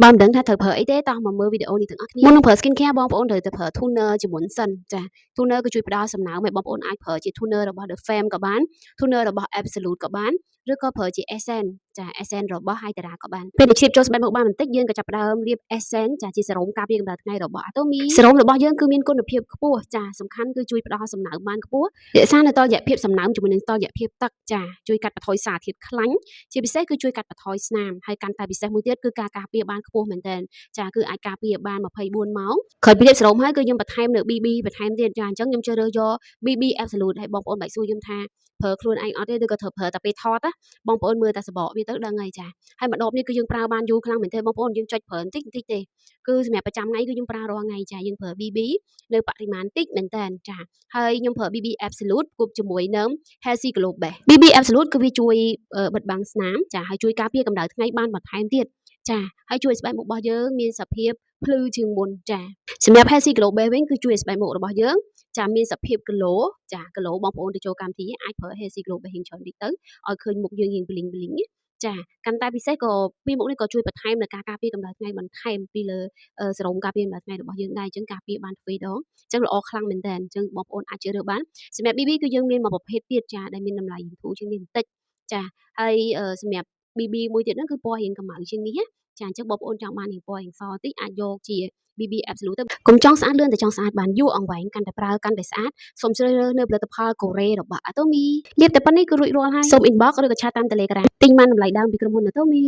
បើមិនដឹងថាត្រូវប្រើអីទេតោះមកមើលវីដេអូនេះទាំងអស់គ្នាមុននឹងប្រើ skincare បងប្អូនត្រូវតែប្រើ toner ជាមុនសិនចា toner គឺជួយផ្ដល់សំណើមឲ្យបងប្អូនអាចប្រើជា toner របស់ The Fame ក៏បាន toner របស់ Absolute ក៏បានឬក៏ប្រើជា essence ចា essence របស់ Hydra ក៏បានពេលដែលឈាបចូលស្បែកមុខបានបន្តិចយើងក៏ចាប់ផ្ដើមលាប essence ចាជាសេរ៉ូមការពារកម្ដៅថ្ងៃរបស់ Atomy សេរ៉ូមរបស់យើងគឺមានគុណភាពខ្ពស់ចាសំខាន់គឺជួយផ្ដល់សំណើមបានខ្ពស់រក្សានៅតុល្យភាពសំណើមជាមួយនឹងតុល្យភាពទឹកចាជួយកាត់បន្ថយសារធាតុខ្លាញ់ជាពិសេសគឺជួយកាត់បន្ថយស្នាមហើយកាន់តែពិសេសមួយទៀតគឺការការពារបានខ្ពស់មែនទែនចាគឺអាចការពារបាន24ម៉ោងក្រោយពីលាបសេរ៉ូមហើយគឺខ្ញុំបន្ថែមនៅ BB បន្ថែមទៀតចាអញ្ចឹងខ្ញុំជ្រើសរើសយក BB Absolute ហើយបងប្អូនបែកសួរខ្ញុំថាប្រើខ្លួនឯងអត់ទេឬក៏ត្រូវប្រើតែពេលថតណាបងប្អូនមើលតែសបកវាទៅដឹងហើយចាហើយម្ដបនេះគឺយើងប្រើបានយូរខ្លាំងមែនទេបងប្អូនយើងចុចប្រើបន្តិចទេគឺសម្រាប់ប្រចាំថ្ងៃគឺយើងប្រើរាល់ថ្ងៃចាយើងប្រើ BB នៅបរិមាណតិចមែនតើចាហើយខ្ញុំប្រើ BB Absolute គប់ជាមួយនឹង Healthy Glow Base BB Absolute គឺវាជួយបិទបាំងស្នាមចាហើយជួយការពារកម្ដៅថ្ងៃបានបន្ថែមទៀតចាហើយជួយស្បែកមុខរបស់យើងមានសភាពភ្លឺជាងមុនចាសម្រាប់ Healthy Glow Base វិញគឺជួយស្បែកមុខរបស់យើងចាមានសភាព glow ចា glow បងប្អូនទៅចូលកម្មវិធីអាចប្រើ Healthy Glow Base ច្រើនតិចទៅឲ្យឃើញមុខយើងរៀង bling bling ចាកាន់តែពិសេសក៏ពីមុខនេះក៏ជួយបន្ថែមនៅការការពារកម្ដៅថ្ងៃបន្ថែមពីលើសេរ៉ូមការពារកម្ដៅថ្ងៃរបស់យើងដែរអញ្ចឹងការពារបានទ្វេដងអញ្ចឹងល្អខ្លាំងមែនតើអញ្ចឹងបងប្អូនអាចជ្រើសរើសបានសម្រាប់ BB គឺយើងមានមួយប្រភេទទៀតចាដែលមានតម្លៃធូរជាងនេះបន្តិចចាហើយសម្រាប់ BB មួយទៀតហ្នឹងគឺពណ៌រៀងកម្ៅជាងនេះចាអញ្ចឹងបងប្អូនចង់បានពណ៌រៀងសតិចអាចយកជា BB Absolute ទៅកុំចង់ស្អាតលឿនតែចង់ស្អាតបានយូរអង្វែងកាន់តែប្រើកាន់តែស្អាតសូមជ្រើសរើសនៅផលិតផលកូរ៉េរបស់ Atomy លាបតែប៉ុណ្្នេះគឺរួចរាល់ហើយសូម inbox ឬក៏ឆាតតាម Telegram ទិញបានតម្លៃដើមពីក្រុមហ៊ុន Atomy